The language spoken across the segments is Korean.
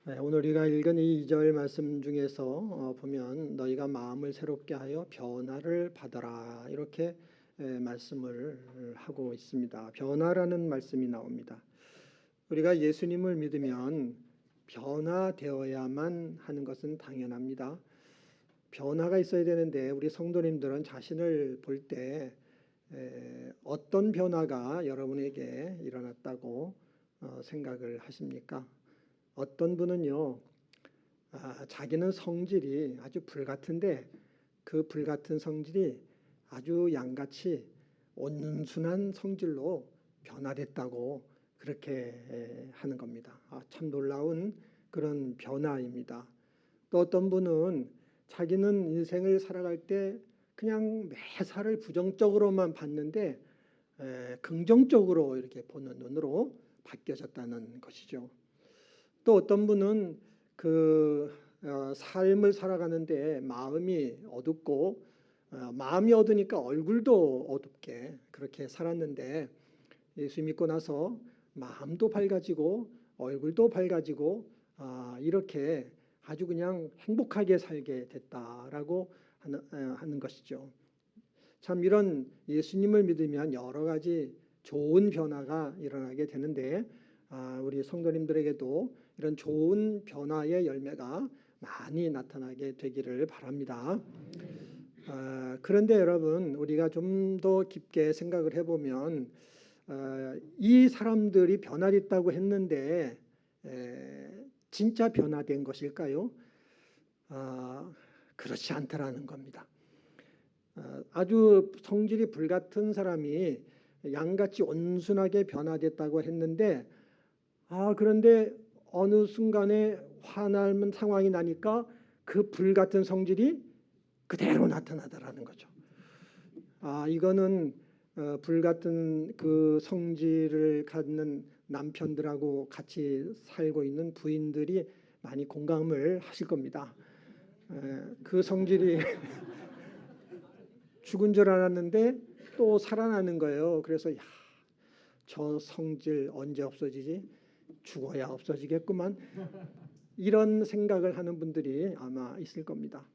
네, 오늘 우리가 읽은 이 2절 말씀 중에서 보면 너희가 마음을 새롭게 하여 변화를 받아라 이렇게 말씀을 하고 있습니다. 변화라는 말씀이 나옵니다. 우리가 예수님을 믿으면 변화되어야만 하는 것은 당연합니다. 변화가 있어야 되는데 우리 성도님들은 자신을 볼 때 어떤 변화가 여러분에게 일어났다고 생각을 하십니까? 어떤 분은요, 자기는 성질이 아주 불같은데 그 불같은 성질이 아주 양같이 온순한 성질로 변화됐다고 그렇게 하는 겁니다. 참 놀라운 그런 변화입니다. 또 어떤 분은 자기는 인생을 살아갈 때 그냥 매사를 부정적으로만 봤는데 긍정적으로 이렇게 보는 눈으로 바뀌어졌다는 것이죠. 또 어떤 분은 그 삶을 살아가는데 마음이 어둡고 마음이 어두니까 얼굴도 어둡게 그렇게 살았는데 예수 믿고 나서 마음도 밝아지고 얼굴도 밝아지고 이렇게 아주 그냥 행복하게 살게 됐다라고 하는 것이죠. 참 이런 예수님을 믿으면 여러 가지 좋은 변화가 일어나게 되는데 우리 성도님들에게도 이런 좋은 변화의 열매가 많이 나타나게 되기를 바랍니다. 그런데 여러분 우리가 좀 더 깊게 생각을 해보면 이 사람들이 변화됐다고 했는데 진짜 변화된 것일까요? 그렇지 않더라는 겁니다. 아주 성질이 불같은 사람이 양같이 온순하게 변화됐다고 했는데 그런데 어느 순간에 화나는 상황이 나니까 그 불같은 성질이 그대로 나타나더라는 거죠. 이거는 불같은 그 성질을 갖는 남편들하고 같이 살고 있는 부인들이 많이 공감을 하실 겁니다. 그 성질이 죽은 줄 알았는데 또 살아나는 거예요. 그래서 저 성질 언제 없어지지? 죽어야 없어지겠구만. 이런 생각을 하는 분들이 아마 있을 겁니다.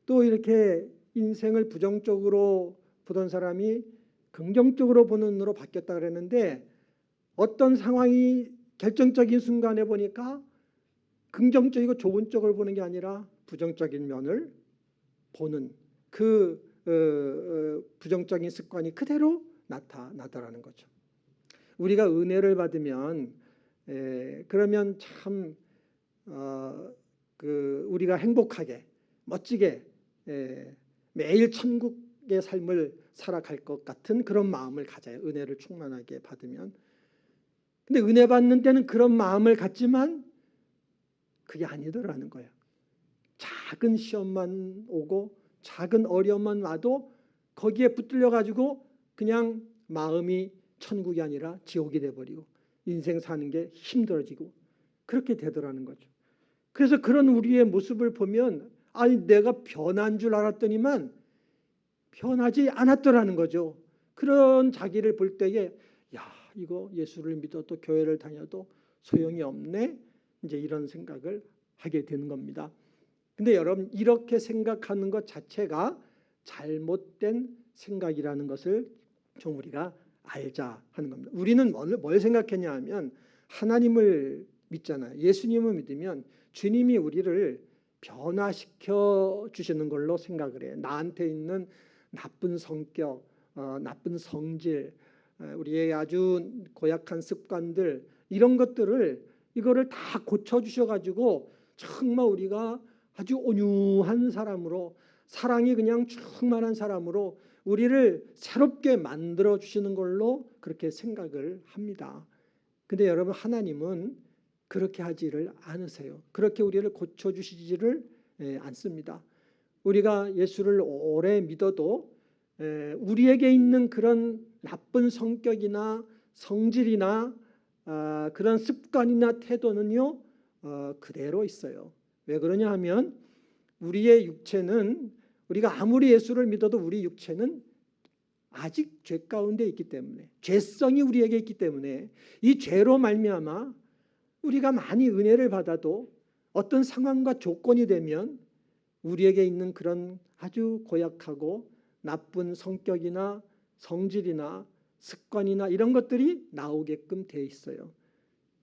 또 이렇게 인생을 부정적으로 보던 사람이 긍정적으로 보는 눈으로 바뀌었다 그랬는데 어떤 상황이 결정적인 순간에 보니까 긍정적이고 좋은 쪽을 보는 게 아니라 부정적인 면을 보는 그 부정적인 습관이 그대로 나타나더라는 거죠. 우리가 은혜를 받으면 그러면 참 우리가 행복하게 멋지게 매일 천국의 삶을 살아갈 것 같은 그런 마음을 가져요. 은혜를 충만하게 받으면. 근데 은혜 받는 때는 그런 마음을 갖지만 그게 아니더라는 거예요. 작은 시험만 오고 작은 어려움만 와도 거기에 붙들려 가지고 그냥 마음이 천국이 아니라 지옥이 돼버리고 인생 사는 게 힘들어지고 그렇게 되더라는 거죠. 그래서 그런 우리의 모습을 보면 내가 변한 줄 알았더니만 변하지 않았더라는 거죠. 그런 자기를 볼 때에 이거 예수를 믿어도 교회를 다녀도 소용이 없네 이제 이런 생각을 하게 되는 겁니다. 근데 여러분 이렇게 생각하는 것 자체가 잘못된 생각이라는 것을 좀 우리가 알자 하는 겁니다. 우리는 뭘 생각했냐 하면 하나님을 믿잖아요. 예수님을 믿으면 주님이 우리를 변화시켜 주시는 걸로 생각을 해요. 나한테 있는 나쁜 성격, 나쁜 성질, 우리의 아주 고약한 습관들 이런 것들을 이거를 다 고쳐주셔가지고 정말 우리가 아주 온유한 사람으로 사랑이 그냥 충만한 사람으로 우리를 새롭게 만들어 주시는 걸로 그렇게 생각을 합니다. 근데 여러분 하나님은 그렇게 하지를 않으세요. 그렇게 우리를 고쳐주시지를 않습니다. 우리가 예수를 오래 믿어도 우리에게 있는 그런 나쁜 성격이나 성질이나 그런 습관이나 태도는요 그대로 있어요. 왜 그러냐 하면 우리의 육체는 우리가 아무리 예수를 믿어도 우리 육체는 아직 죄 가운데 있기 때문에 죄성이 우리에게 있기 때문에 이 죄로 말미암아 우리가 많이 은혜를 받아도 어떤 상황과 조건이 되면 우리에게 있는 그런 아주 고약하고 나쁜 성격이나 성질이나 습관이나 이런 것들이 나오게끔 돼 있어요.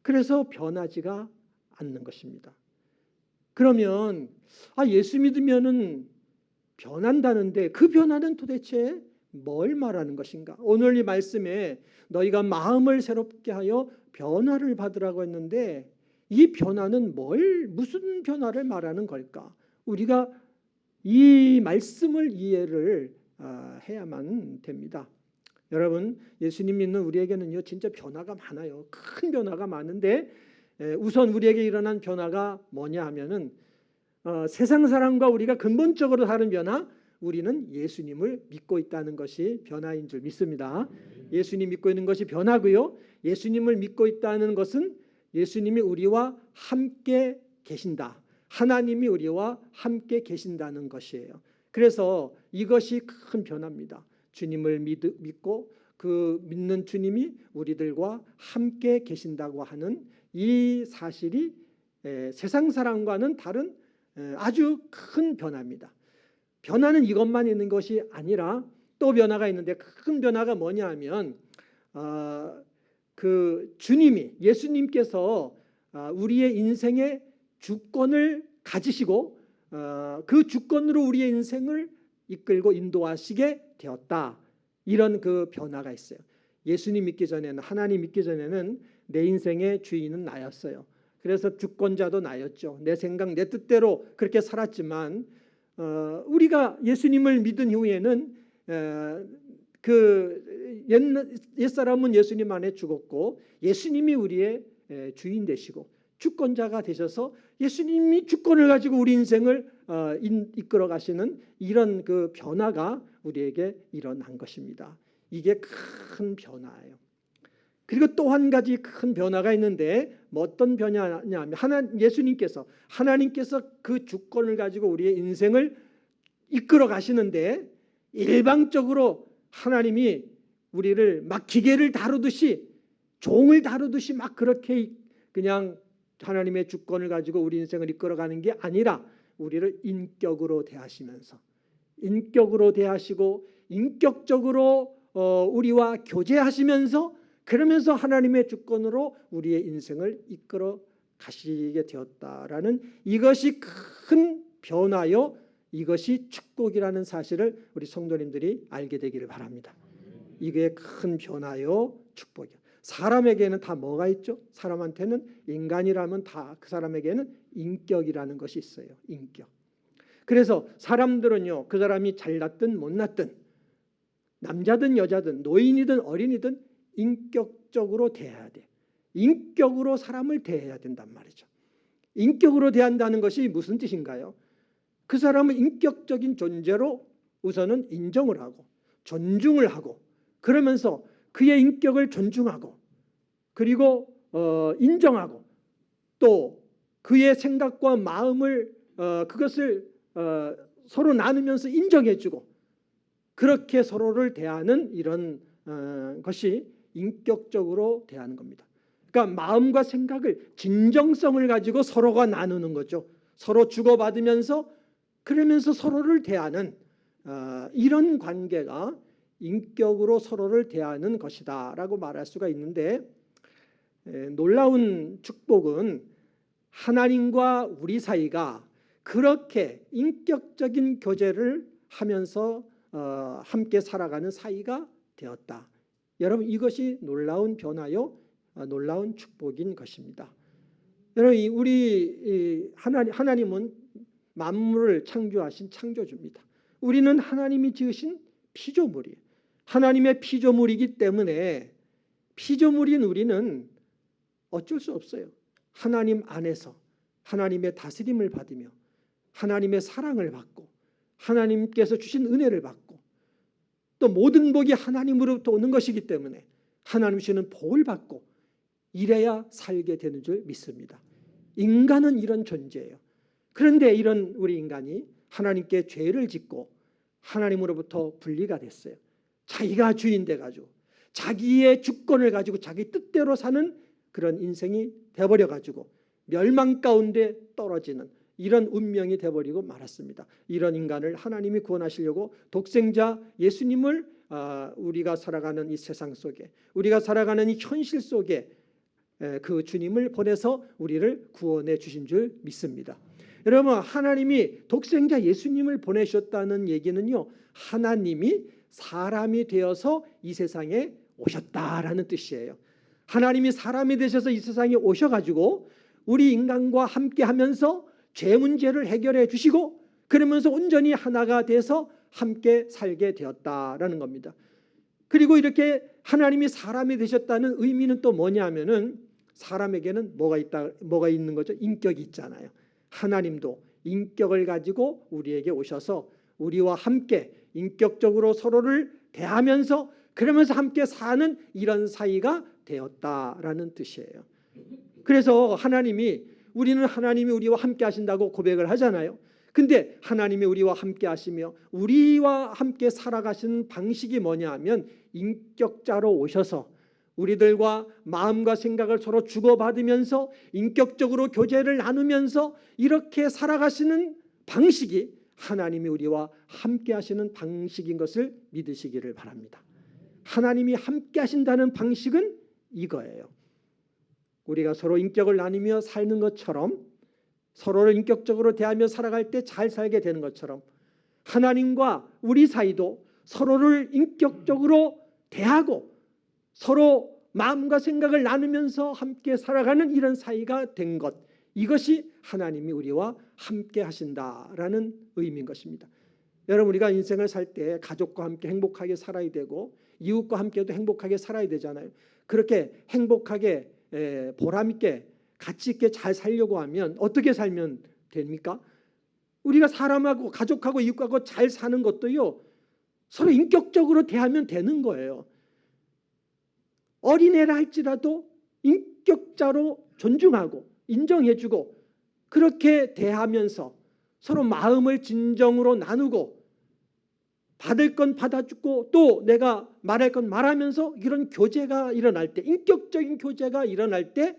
그래서 변하지가 않는 것입니다. 그러면 예수 믿으면은 변한다는데 그 변화는 도대체 뭘 말하는 것인가? 오늘 이 말씀에 너희가 마음을 새롭게 하여 변화를 받으라고 했는데 이 변화는 무슨 변화를 말하는 걸까? 우리가 이 말씀을 이해를 해야만 됩니다. 여러분, 예수님 믿는 우리에게는요 진짜 변화가 많아요. 큰 변화가 많은데 우선 우리에게 일어난 변화가 뭐냐 하면은 세상 사람과 우리가 근본적으로 다른 변화, 우리는 예수님을 믿고 있다는 것이 변화인 줄 믿습니다. 예수님 믿고 있는 것이 변화고요. 예수님을 믿고 있다는 것은 예수님이 우리와 함께 계신다. 하나님이 우리와 함께 계신다는 것이에요. 그래서 이것이 큰 변화입니다. 주님을 믿고 그 믿는 주님이 우리들과 함께 계신다고 하는 이 사실이 세상 사람과는 다른 아주 큰 변화입니다. 변화는 이것만 있는 것이 아니라 또 변화가 있는데 큰 변화가 뭐냐 하면 그 주님이 예수님께서 우리의 인생의 주권을 가지시고 그 주권으로 우리의 인생을 이끌고 인도하시게 되었다. 이런 그 변화가 있어요. 예수님 믿기 전에는, 하나님 믿기 전에는 내 인생의 주인은 나였어요. 그래서 주권자도 나였죠. 내 생각, 내 뜻대로 그렇게 살았지만 우리가 예수님을 믿은 이후에는 그 옛사람은 예수님 안에 죽었고 예수님이 우리의 주인 되시고 주권자가 되셔서 예수님이 주권을 가지고 우리 인생을 이끌어 가시는 이런 그 변화가 우리에게 일어난 것입니다. 이게 큰 변화예요. 그리고 또 한 가지 큰 변화가 있는데 어떤 변화냐면 하나님께서 그 주권을 가지고 우리의 인생을 이끌어 가시는데 일방적으로 하나님이 우리를 막 기계를 다루듯이 종을 다루듯이 막 그렇게 그냥 하나님의 주권을 가지고 우리 인생을 이끌어가는 게 아니라 우리를 인격으로 대하시면서 인격으로 대하시고 인격적으로 우리와 교제하시면서 그러면서 하나님의 주권으로 우리의 인생을 이끌어 가시게 되었다라는 이것이 큰 변화요. 이것이 축복이라는 사실을 우리 성도님들이 알게 되기를 바랍니다. 이게 큰 변화요. 축복이요. 사람에게는 다 뭐가 있죠? 사람한테는 인간이라면 다 그 사람에게는 인격이라는 것이 있어요. 인격. 그래서 사람들은요. 그 사람이 잘났든 못났든 남자든 여자든 노인이든 어린이든 인격적으로 대해야 돼. 인격으로 사람을 대해야 된단 말이죠. 인격으로 대한다는 것이 무슨 뜻인가요? 그 사람은 인격적인 존재로 우선은 인정을 하고 존중을 하고 그러면서 그의 인격을 존중하고 그리고 인정하고 또 그의 생각과 마음을 그것을 서로 나누면서 인정해주고 그렇게 서로를 대하는 이런 것이 인격적으로 대하는 겁니다. 그러니까 마음과 생각을 진정성을 가지고 서로가 나누는 거죠. 서로 주고받으면서 그러면서 서로를 대하는 이런 관계가 인격으로 서로를 대하는 것이다 라고 말할 수가 있는데 놀라운 축복은 하나님과 우리 사이가 그렇게 인격적인 교제를 하면서 함께 살아가는 사이가 되었다. 여러분 이것이 놀라운 변화요 놀라운 축복인 것입니다. 여러분 우리 하나님은 만물을 창조하신 창조주입니다. 우리는 하나님이 지으신 피조물이에요. 하나님의 피조물이기 때문에 피조물인 우리는 어쩔 수 없어요. 하나님 안에서 하나님의 다스림을 받으며 하나님의 사랑을 받고 하나님께서 주신 은혜를 받고 또 모든 복이 하나님으로부터 오는 것이기 때문에 하나님 주시는 복을 받고 이래야 살게 되는 줄 믿습니다. 인간은 이런 존재예요. 그런데 이런 우리 인간이 하나님께 죄를 짓고 하나님으로부터 분리가 됐어요. 자기가 주인 돼가지고 자기의 주권을 가지고 자기 뜻대로 사는 그런 인생이 돼버려 가지고 멸망 가운데 떨어지는 이런 운명이 돼버리고 말았습니다. 이런 인간을 하나님이 구원하시려고 독생자 예수님을 우리가 살아가는 이 세상 속에, 우리가 살아가는 이 현실 속에 그 주님을 보내서 우리를 구원해 주신 줄 믿습니다. 여러분, 하나님이 독생자 예수님을 보내셨다는 얘기는요, 하나님이 사람이 되어서 이 세상에 오셨다라는 뜻이에요. 하나님이 사람이 되셔서 이 세상에 오셔가지고 우리 인간과 함께 하면서 죄 문제를 해결해 주시고, 그러면서 온전히 하나가 돼서 함께 살게 되었다라는 겁니다. 그리고 이렇게 하나님이 사람이 되셨다는 의미는 또 뭐냐면은, 사람에게는 뭐가 있는 거죠? 인격이 있잖아요. 하나님도 인격을 가지고 우리에게 오셔서 우리와 함께 인격적으로 서로를 대하면서 그러면서 함께 사는 이런 사이가 되었다라는 뜻이에요. 그래서 우리는 하나님이 우리와 함께 하신다고 고백을 하잖아요. 근데 하나님이 우리와 함께 하시며 우리와 함께 살아가시는 방식이 뭐냐 하면, 인격자로 오셔서 우리들과 마음과 생각을 서로 주고받으면서 인격적으로 교제를 나누면서 이렇게 살아가시는 방식이 하나님이 우리와 함께 하시는 방식인 것을 믿으시기를 바랍니다. 하나님이 함께 하신다는 방식은 이거예요. 우리가 서로 인격을 나누며 사는 것처럼, 서로를 인격적으로 대하며 살아갈 때 잘 살게 되는 것처럼, 하나님과 우리 사이도 서로를 인격적으로 대하고 서로 마음과 생각을 나누면서 함께 살아가는 이런 사이가 된 것, 이것이 하나님이 우리와 함께 하신다라는 의미인 것입니다. 여러분, 우리가 인생을 살 때 가족과 함께 행복하게 살아야 되고 이웃과 함께도 행복하게 살아야 되잖아요. 그렇게 행복하게 보람 있게 가치 있게 잘 살려고 하면 어떻게 살면 됩니까? 우리가 사람하고 가족하고 이웃하고 잘 사는 것도요, 서로 인격적으로 대하면 되는 거예요. 어린애라 할지라도 인격자로 존중하고 인정해주고 그렇게 대하면서 서로 마음을 진정으로 나누고 받을 건 받아주고 또 내가 말할 건 말하면서 이런 교제가 일어날 때, 인격적인 교제가 일어날 때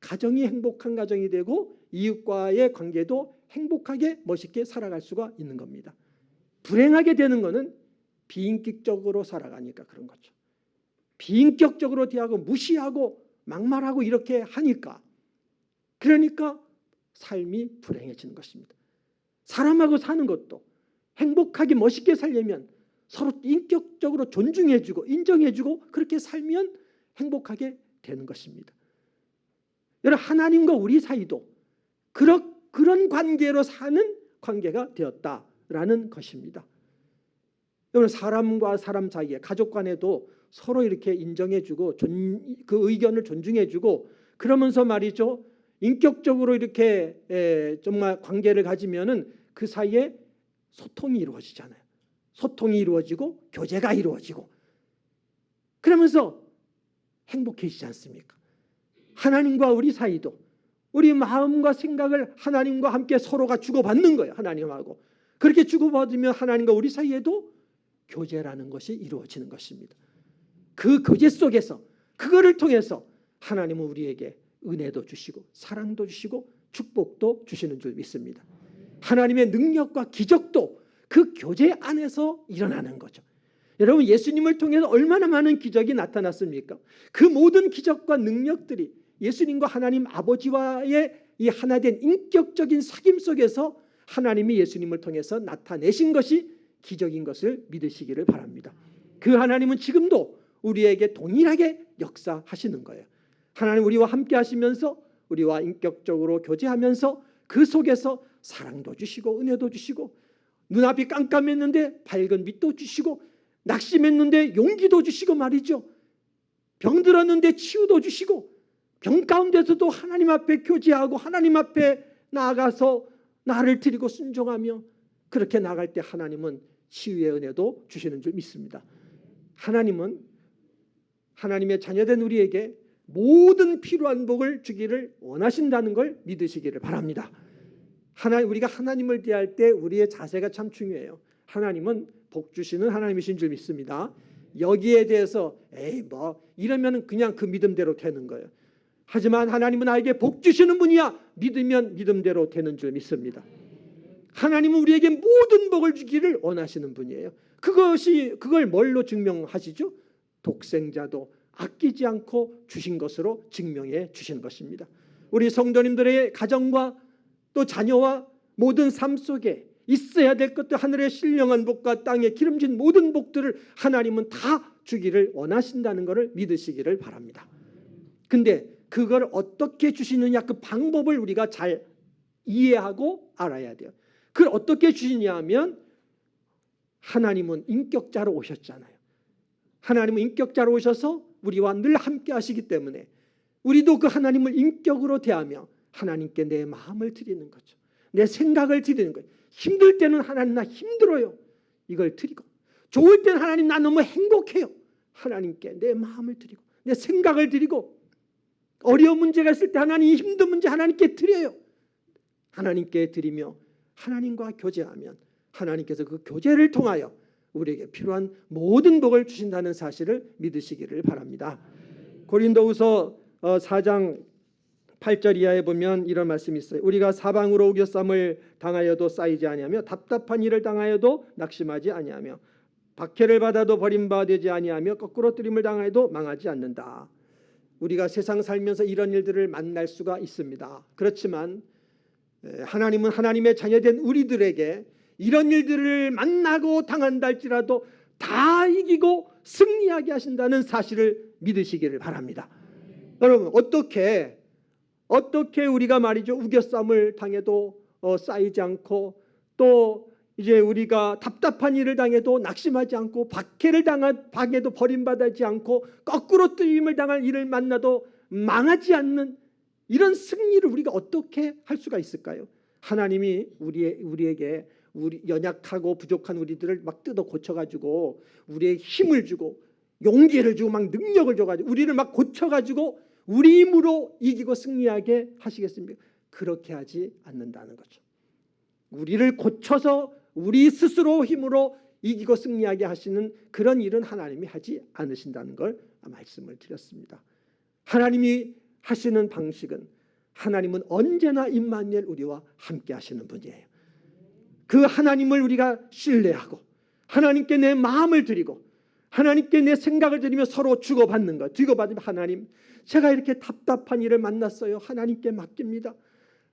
가정이 행복한 가정이 되고 이웃과의 관계도 행복하게 멋있게 살아갈 수가 있는 겁니다. 불행하게 되는 것은 비인격적으로 살아가니까 그런 거죠. 비인격적으로 대하고 무시하고 막말하고 이렇게 하니까, 그러니까 삶이 불행해지는 것입니다. 사람하고 사는 것도 행복하게 멋있게 살려면 서로 인격적으로 존중해주고 인정해주고 그렇게 살면 행복하게 되는 것입니다. 여러분, 하나님과 우리 사이도 그런 관계로 사는 관계가 되었다라는 것입니다. 여러분, 사람과 사람 사이에, 가족 간에도 서로 이렇게 인정해주고 그 의견을 존중해주고 그러면서 말이죠, 인격적으로 이렇게 정말 관계를 가지면은 그 사이에 소통이 이루어지잖아요. 소통이 이루어지고 교제가 이루어지고 그러면서 행복해지지 않습니까? 하나님과 우리 사이도 우리 마음과 생각을 하나님과 함께 서로가 주고받는 거예요. 하나님하고 그렇게 주고받으면 하나님과 우리 사이에도 교제라는 것이 이루어지는 것입니다. 그 교제 속에서, 그거를 통해서 하나님은 우리에게 은혜도 주시고 사랑도 주시고 축복도 주시는 줄 믿습니다. 하나님의 능력과 기적도 그 교제 안에서 일어나는 거죠. 여러분, 예수님을 통해서 얼마나 많은 기적이 나타났습니까? 그 모든 기적과 능력들이 예수님과 하나님 아버지와의 이 하나된 인격적인 사귐 속에서 하나님이 예수님을 통해서 나타내신 것이 기적인 것을 믿으시기를 바랍니다. 그 하나님은 지금도 우리에게 동일하게 역사하시는 거예요. 하나님 우리와 함께 하시면서 우리와 인격적으로 교제하면서 그 속에서 사랑도 주시고 은혜도 주시고 눈앞이 깜깜했는데 밝은 빛도 주시고 낙심했는데 용기도 주시고 말이죠. 병들었는데 치유도 주시고 병 가운데서도 하나님 앞에 교제하고 하나님 앞에 나아가서 나를 드리고 순종하며 그렇게 나갈 때 하나님은 치유의 은혜도 주시는 줄 믿습니다. 하나님은 하나님의 자녀된 우리에게 모든 필요한 복을 주기를 원하신다는 걸 믿으시기를 바랍니다. 우리가 하나님을 대할 때 우리의 자세가 참 중요해요. 하나님은 복 주시는 하나님이신 줄 믿습니다. 여기에 대해서 이러면 그냥 그 믿음대로 되는 거예요. 하지만 하나님은 나에게 복 주시는 분이야. 믿으면 믿음대로 되는 줄 믿습니다. 하나님은 우리에게 모든 복을 주기를 원하시는 분이에요. 그걸 뭘로 증명하시죠? 독생자도 아끼지 않고 주신 것으로 증명해 주시는 것입니다. 우리 성도님들의 가정과 또 자녀와 모든 삶 속에 있어야 될 것들, 하늘의 신령한 복과 땅에 기름진 모든 복들을 하나님은 다 주기를 원하신다는 것을 믿으시기를 바랍니다. 근데 그걸 어떻게 주시느냐, 그 방법을 우리가 잘 이해하고 알아야 돼요. 그걸 어떻게 주시냐 하면 하나님은 인격자로 오셨잖아요. 하나님은 인격자로 오셔서 우리와 늘 함께 하시기 때문에 우리도 그 하나님을 인격으로 대하며 하나님께 내 마음을 드리는 거죠. 내 생각을 드리는 거예요. 힘들 때는 하나님 나 힘들어요. 이걸 드리고, 좋을 때는 하나님 나 너무 행복해요. 하나님께 내 마음을 드리고 내 생각을 드리고, 어려운 문제가 있을 때 하나님 힘든 문제 하나님께 드려요. 하나님께 드리며 하나님과 교제하면 하나님께서 그 교제를 통하여 우리에게 필요한 모든 복을 주신다는 사실을 믿으시기를 바랍니다. 고린도후서 4장 8절 이하에 보면 이런 말씀이 있어요. 우리가 사방으로 우겨쌈을 당하여도 쌓이지 아니하며 답답한 일을 당하여도 낙심하지 아니하며 박해를 받아도 버림받지 아니하며 거꾸로 뜨림을 당하여도 망하지 않는다. 우리가 세상 살면서 이런 일들을 만날 수가 있습니다. 그렇지만 하나님은 하나님의 자녀된 우리들에게 이런 일들을 만나고 당한다 할지라도 다 이기고 승리하게 하신다는 사실을 믿으시기를 바랍니다. 여러분, 어떻게 우리가 말이죠, 우겨쌈을 당해도 쌓이지 않고, 또 이제 우리가 답답한 일을 당해도 낙심하지 않고, 박해를 당해도 버림받지 않고, 거꾸로 뜨임을 당할 일을 만나도 망하지 않는 이런 승리를 우리가 어떻게 할 수가 있을까요? 하나님이 우리에게 우리 연약하고 부족한 우리들을 막 뜯어 고쳐가지고 우리의 힘을 주고 용기를 주고 막 능력을 줘가지고 우리를 막 고쳐가지고 우리 힘으로 이기고 승리하게 하시겠습니까? 그렇게 하지 않는다는 거죠. 우리를 고쳐서 우리 스스로 힘으로 이기고 승리하게 하시는 그런 일은 하나님이 하지 않으신다는 걸 말씀을 드렸습니다. 하나님이 하시는 방식은, 하나님은 언제나 임마누엘 우리와 함께 하시는 분이에요. 그 하나님을 우리가 신뢰하고 하나님께 내 마음을 드리고 하나님께 내 생각을 드리며 서로 주고받는 것. 주고받으면 하나님, 제가 이렇게 답답한 일을 만났어요. 하나님께 맡깁니다.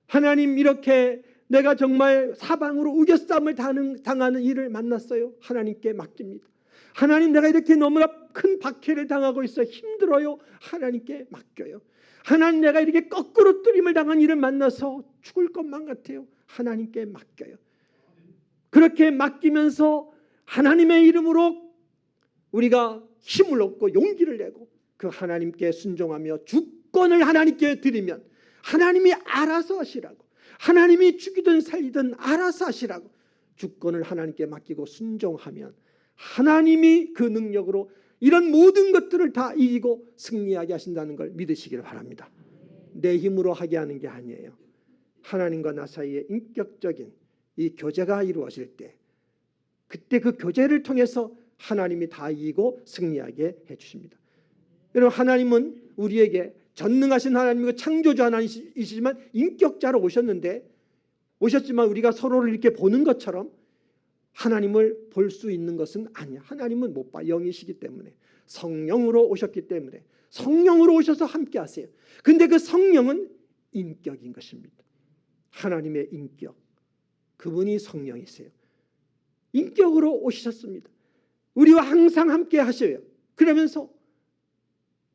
하나님, 이렇게 내가 정말 사방으로 우겨쌈을 당하는 일을 만났어요. 하나님께 맡깁니다. 하나님, 내가 이렇게 너무나 큰 박해를 당하고 있어요. 힘들어요. 하나님께 맡겨요. 하나님, 내가 이렇게 거꾸로 뜨림을 당한 일을 만나서 죽을 것만 같아요. 하나님께 맡겨요. 그렇게 맡기면서 하나님의 이름으로 우리가 힘을 얻고 용기를 내고 그 하나님께 순종하며 주권을 하나님께 드리면 하나님이 알아서 하시라고, 하나님이 죽이든 살리든 알아서 하시라고 주권을 하나님께 맡기고 순종하면 하나님이 그 능력으로 이런 모든 것들을 다 이기고 승리하게 하신다는 걸 믿으시기를 바랍니다. 내 힘으로 하게 하는 게 아니에요. 하나님과 나 사이에 인격적인 이 교제가 이루어질 때, 그때 그 교제를 통해서 하나님이 다 이기고 승리하게 해주십니다. 여러분, 하나님은 우리에게 전능하신 하나님이고 창조주 하나님이시지만 인격자로 오셨지만 우리가 서로를 이렇게 보는 것처럼 하나님을 볼 수 있는 것은 아니야. 하나님은 못 봐. 영이시기 때문에, 성령으로 오셨기 때문에 성령으로 오셔서 함께 하세요. 근데 그 성령은 인격인 것입니다. 하나님의 인격, 그분이 성령이세요. 인격으로 오셨습니다. 우리와 항상 함께 하셔요. 그러면서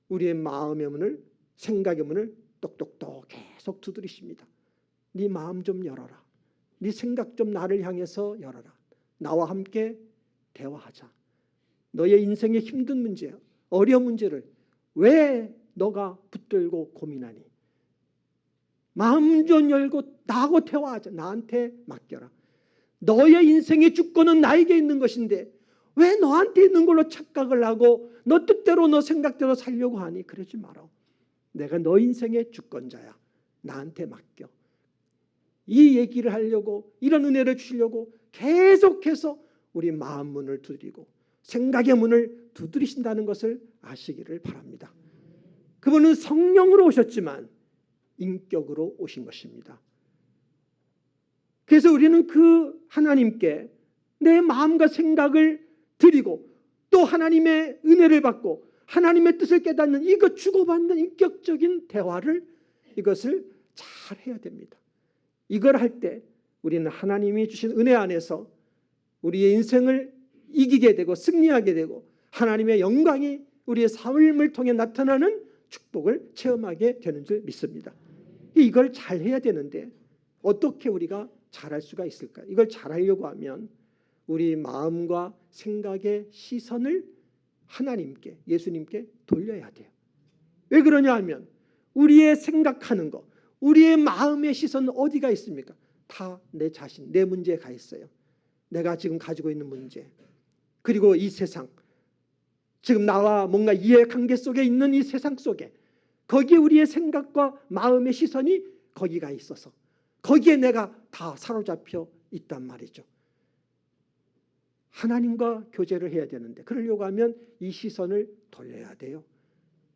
우리의 마음의 문을, 생각의 문을 똑똑똑 계속 두드리십니다. 네 마음 좀 열어라. 네 생각 좀 나를 향해서 열어라. 나와 함께 대화하자. 너의 인생의 힘든 문제, 어려운 문제를 왜 너가 붙들고 고민하니? 마음 좀 열고 나하고 대화하자. 나한테 맡겨라. 너의 인생의 주권은 나에게 있는 것인데 왜 너한테 있는 걸로 착각을 하고 너 뜻대로 너 생각대로 살려고 하니? 그러지 마라. 내가 너 인생의 주권자야. 나한테 맡겨. 이 얘기를 하려고, 이런 은혜를 주시려고 계속해서 우리 마음 문을 두드리고 생각의 문을 두드리신다는 것을 아시기를 바랍니다. 그분은 성령으로 오셨지만 인격으로 오신 것입니다. 그래서 우리는 그 하나님께 내 마음과 생각을 드리고 또 하나님의 은혜를 받고 하나님의 뜻을 깨닫는 이것 주고받는 인격적인 대화를 이것을 잘 해야 됩니다. 이걸 할 때 우리는 하나님이 주신 은혜 안에서 우리의 인생을 이기게 되고 승리하게 되고 하나님의 영광이 우리의 삶을 통해 나타나는 축복을 체험하게 되는 줄 믿습니다. 이걸 잘 해야 되는데 어떻게 우리가 잘할 수가 있을까요? 이걸 잘하려고 하면 우리 마음과 생각의 시선을 하나님께, 예수님께 돌려야 돼요. 왜 그러냐 하면 우리의 생각하는 것, 우리의 마음의 시선은 어디가 있습니까? 다 내 자신, 내 문제에 가 있어요. 내가 지금 가지고 있는 문제, 그리고 이 세상, 지금 나와 뭔가 이해관계 속에 있는 이 세상 속에 거기에 우리의 생각과 마음의 시선이 거기가 있어서 거기에 내가 다 사로잡혀 있단 말이죠. 하나님과 교제를 해야 되는데 그러려고 하면 이 시선을 돌려야 돼요.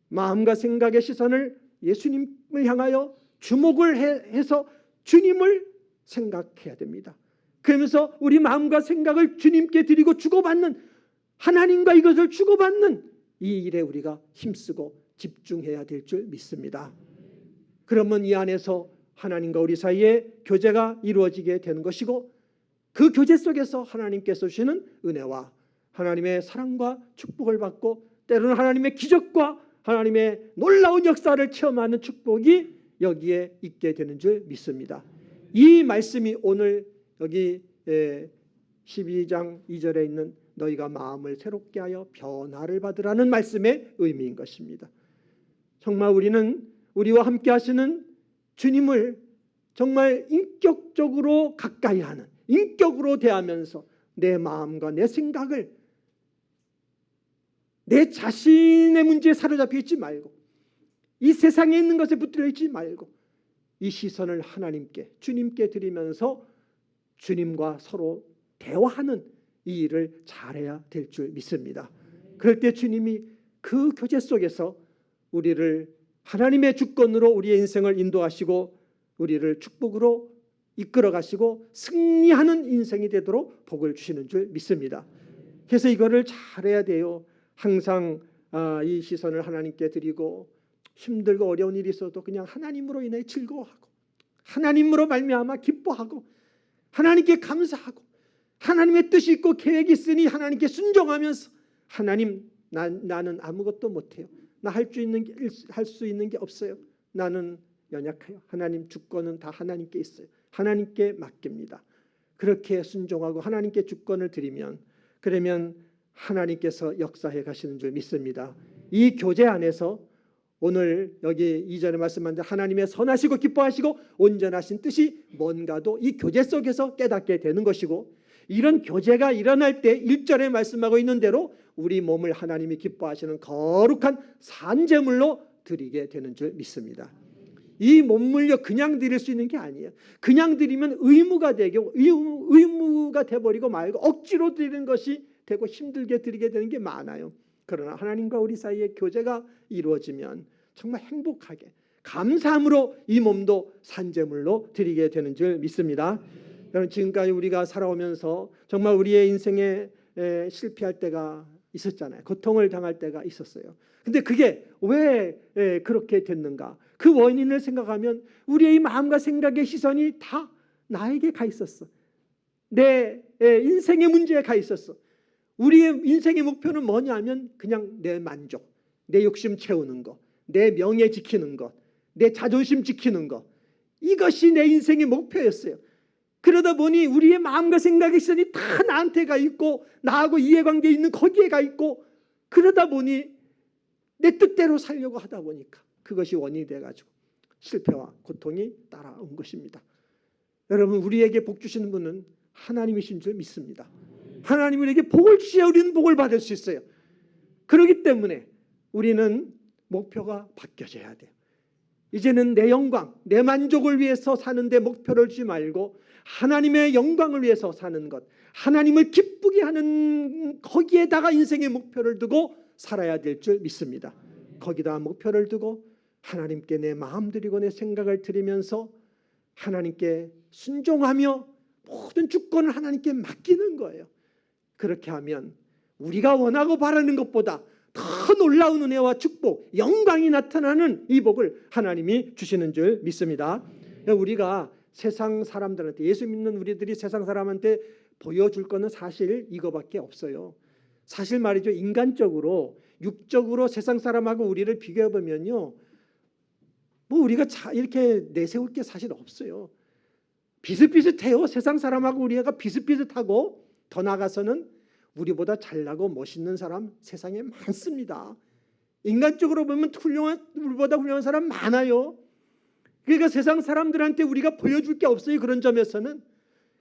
마음과 생각의 시선을 예수님을 향하여 주목을 해서 주님을 생각해야 됩니다. 그러면서 우리 마음과 생각을 주님께 드리고 주고받는, 하나님과 이것을 주고받는 이 일에 우리가 힘쓰고 집중해야 될 줄 믿습니다. 그러면 이 안에서 하나님과 우리 사이에 교제가 이루어지게 되는 것이고 그 교제 속에서 하나님께서 주시는 은혜와 하나님의 사랑과 축복을 받고 때로는 하나님의 기적과 하나님의 놀라운 역사를 체험하는 축복이 여기에 있게 되는 줄 믿습니다. 이 말씀이 오늘 여기 12장 2절에 있는 너희가 마음을 새롭게 하여 변화를 받으라는 말씀의 의미인 것입니다. 정말 우리는 우리와 함께 하시는 주님을 정말 인격적으로 가까이 하는, 인격으로 대하면서 내 마음과 내 생각을 내 자신의 문제에 사로잡혀 있지 말고 이 세상에 있는 것에 붙들려 있지 말고 이 시선을 하나님께, 주님께 드리면서 주님과 서로 대화하는 이 일을 잘해야 될 줄 믿습니다. 그럴 때 주님이 그 교제 속에서 우리를 하나님의 주권으로 우리의 인생을 인도하시고 우리를 축복으로 이끌어 가시고 승리하는 인생이 되도록 복을 주시는 줄 믿습니다. 그래서 이거를 잘해야 돼요. 항상 이 시선을 하나님께 드리고 힘들고 어려운 일이 있어도 그냥 하나님으로 인해 즐거워하고 하나님으로 말미암아 기뻐하고 하나님께 감사하고 하나님의 뜻이 있고 계획이 있으니 하나님께 순종하면서 하나님 나는 아무것도 못해요. 나 할 수 있는 게 없어요. 나는 연약해요. 하나님 주권은 다 하나님께 있어요. 하나님께 맡깁니다. 그렇게 순종하고 하나님께 주권을 드리면 그러면 하나님께서 역사해 가시는 줄 믿습니다. 이 교제 안에서 오늘 여기 이전에 말씀한 대로 하나님의 선하시고 기뻐하시고 온전하신 뜻이 뭔가도 이 교제 속에서 깨닫게 되는 것이고 이런 교제가 일어날 때 1절에 말씀하고 있는 대로 우리 몸을 하나님이 기뻐하시는 거룩한 산제물로 드리게 되는 줄 믿습니다. 이 몸물요 그냥 드릴 수 있는 게 아니에요. 그냥 드리면 의무가 되고 의무가 돼버리고 말고 억지로 드리는 것이 되고 힘들게 드리게 되는 게 많아요. 그러나 하나님과 우리 사이의 교제가 이루어지면 정말 행복하게 감사함으로 이 몸도 산제물로 드리게 되는 줄 믿습니다. 여러분 지금까지 우리가 살아오면서 정말 우리의 인생에 실패할 때가 있었잖아요. 고통을 당할 때가 있었어요. 근데 그게 왜 그렇게 됐는가? 그 원인을 생각하면 우리의 마음과 생각의 시선이 다 나에게 가 있었어. 내 인생의 문제에 가 있었어. 우리의 인생의 목표는 뭐냐면 그냥 내 만족, 내 욕심 채우는 것, 내 명예 지키는 것, 내 자존심 지키는 것, 이것이 내 인생의 목표였어요. 그러다 보니 우리의 마음과 생각의 시선이 다 나한테 가 있고 나하고 이해관계 있는 거기에 가 있고 그러다 보니 내 뜻대로 살려고 하다 보니까 그것이 원인이 돼가지고 실패와 고통이 따라온 것입니다. 여러분 우리에게 복 주시는 분은 하나님이신 줄 믿습니다. 하나님 우리에게 복을 주셔야 우리는 복을 받을 수 있어요. 그렇기 때문에 우리는 목표가 바뀌어져야 돼요. 이제는 내 영광, 내 만족을 위해서 사는데 목표를 주지 말고 하나님의 영광을 위해서 사는 것, 하나님을 기쁘게 하는 거기에다가 인생의 목표를 두고 살아야 될 줄 믿습니다. 거기다 목표를 두고 하나님께 내 마음 드리고 내 생각을 드리면서 하나님께 순종하며 모든 주권을 하나님께 맡기는 거예요. 그렇게 하면 우리가 원하고 바라는 것보다 더 놀라운 은혜와 축복, 영광이 나타나는 이 복을 하나님이 주시는 줄 믿습니다. 우리가 세상 사람들한테, 예수 믿는 우리들이 세상 사람한테 보여줄 거는 사실 이거밖에 없어요. 사실 말이죠, 인간적으로 육적으로 세상 사람하고 우리를 비교해 보면요, 뭐 우리가 이렇게 내세울 게 사실 없어요. 비슷비슷해요. 세상 사람하고 우리가 비슷비슷하고, 더 나아가서는 우리보다 잘나고 멋있는 사람 세상에 많습니다. 인간적으로 보면 우리보다 훌륭한 사람 많아요. 그러니까 세상 사람들한테 우리가 보여줄 게 없어요. 그런 점에서는.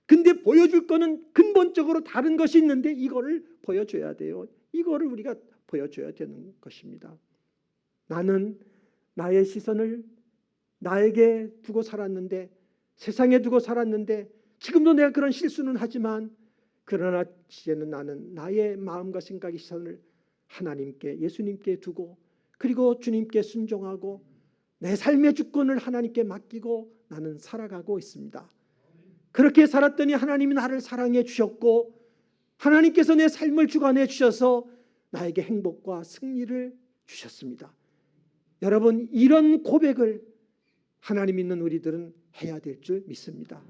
근데 보여줄 거는 근본적으로 다른 것이 있는데 이거를 보여줘야 돼요. 이거를 우리가 보여줘야 되는 것입니다. 나는 나의 시선을 나에게 두고 살았는데, 세상에 두고 살았는데, 지금도 내가 그런 실수는 하지만, 그러나 이제는 나는 나의 마음과 생각의 시선을 하나님께, 예수님께 두고, 그리고 주님께 순종하고 내 삶의 주권을 하나님께 맡기고 나는 살아가고 있습니다. 그렇게 살았더니 하나님이 나를 사랑해 주셨고, 하나님께서 내 삶을 주관해 주셔서 나에게 행복과 승리를 주셨습니다. 여러분, 이런 고백을 하나님 있는 우리들은 해야 될 줄 믿습니다.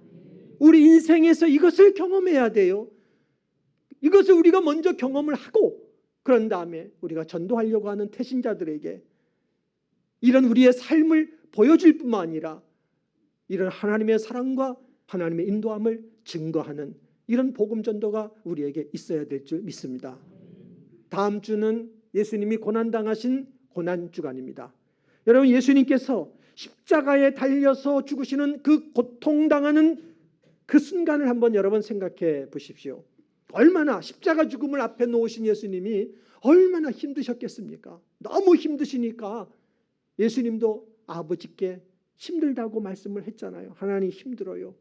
우리 인생에서 이것을 경험해야 돼요. 이것을 우리가 먼저 경험을 하고, 그런 다음에 우리가 전도하려고 하는 태신자들에게 이런 우리의 삶을 보여줄 뿐만 아니라 이런 하나님의 사랑과 하나님의 인도함을 증거하는 이런 복음 전도가 우리에게 있어야 될 줄 믿습니다. 다음 주는 예수님이 고난당하신 고난주간입니다. 여러분, 예수님께서 십자가에 달려서 죽으시는 그 고통당하는 그 순간을 한번 여러분 생각해 보십시오. 얼마나 십자가 죽음을 앞에 놓으신 예수님이 얼마나 힘드셨겠습니까? 너무 힘드시니까 예수님도 아버지께 힘들다고 말씀을 했잖아요. 하나님, 힘들어요.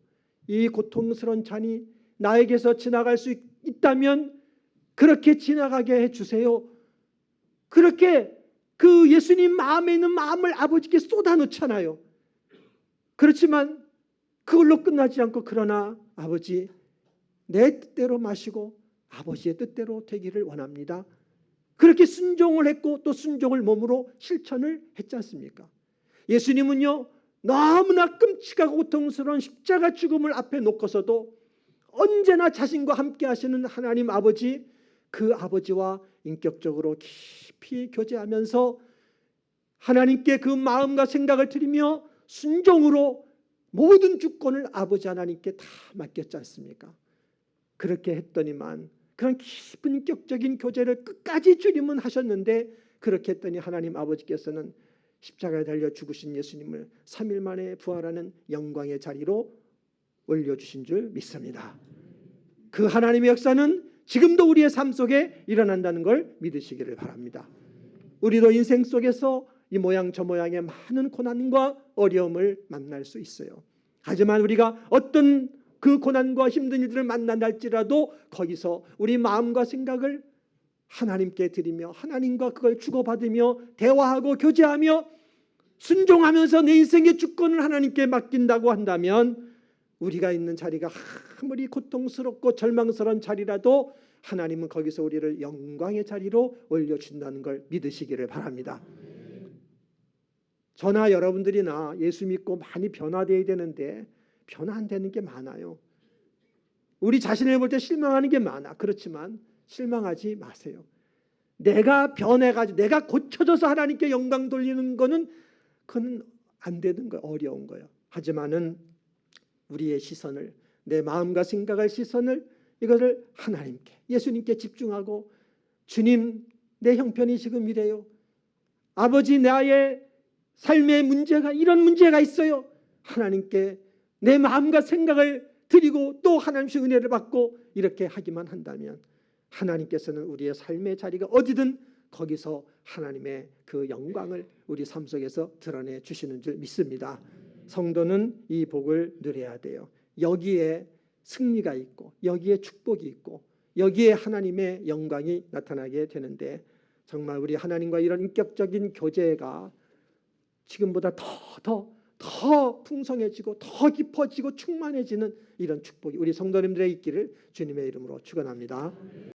이 고통스러운 잔이 나에게서 지나갈 수 있다면 그렇게 지나가게 해주세요. 그렇게 그 예수님 마음에 있는 마음을 아버지께 쏟아놓잖아요. 그렇지만 그걸로 끝나지 않고, 그러나 아버지, 내 뜻대로 마시고 아버지의 뜻대로 되기를 원합니다. 그렇게 순종을 했고, 또 순종을 몸으로 실천을 했지 않습니까? 예수님은요, 너무나 끔찍하고 고통스러운 십자가 죽음을 앞에 놓고서도 언제나 자신과 함께 하시는 하나님 아버지, 그 아버지와 인격적으로 깊이 교제하면서 하나님께 그 마음과 생각을 드리며 순종으로 모든 주권을 아버지 하나님께 다 맡겼지 않습니까? 그렇게 했더니만 그런 깊은 인격적인 교제를 끝까지 주님은 하셨는데, 그렇게 했더니 하나님 아버지께서는 십자가에 달려 죽으신 예수님을 3일 만에 부활하는 영광의 자리로 올려주신 줄 믿습니다. 그 하나님의 역사는 지금도 우리의 삶 속에 일어난다는 걸 믿으시기를 바랍니다. 우리도 인생 속에서 이 모양 저 모양의 많은 고난과 어려움을 만날 수 있어요. 하지만 우리가 어떤 그 고난과 힘든 일들을 만난다 할지라도 거기서 우리 마음과 생각을 하나님께 드리며 하나님과 그걸 주고받으며 대화하고 교제하며 순종하면서 내 인생의 주권을 하나님께 맡긴다고 한다면, 우리가 있는 자리가 아무리 고통스럽고 절망스러운 자리라도 하나님은 거기서 우리를 영광의 자리로 올려준다는 걸 믿으시기를 바랍니다. 저나 여러분들이나 예수 믿고 많이 변화되어야 되는데 변화 안 되는 게 많아요. 우리 자신을 볼 때 실망하는 게 많아. 그렇지만 실망하지 마세요. 내가 변해가지고 내가 고쳐져서 하나님께 영광 돌리는 거는 그건 안 되는 거예요. 어려운 거예요. 하지만은 우리의 시선을, 내 마음과 생각할 시선을, 이것을 하나님께, 예수님께 집중하고, 주님, 내 형편이 지금 이래요. 아버지, 나의 삶의 문제가 이런 문제가 있어요. 하나님께 내 마음과 생각을 드리고 또 하나님의 은혜를 받고 이렇게 하기만 한다면 하나님께서는 우리의 삶의 자리가 어디든 거기서 하나님의 그 영광을 우리 삶 속에서 드러내 주시는 줄 믿습니다. 성도는 이 복을 누려야 돼요. 여기에 승리가 있고 여기에 축복이 있고 여기에 하나님의 영광이 나타나게 되는데, 정말 우리 하나님과 이런 인격적인 교제가 지금보다 더 풍성해지고 더 깊어지고 충만해지는 이런 축복이 우리 성도님들의 있기를 주님의 이름으로 축원합니다.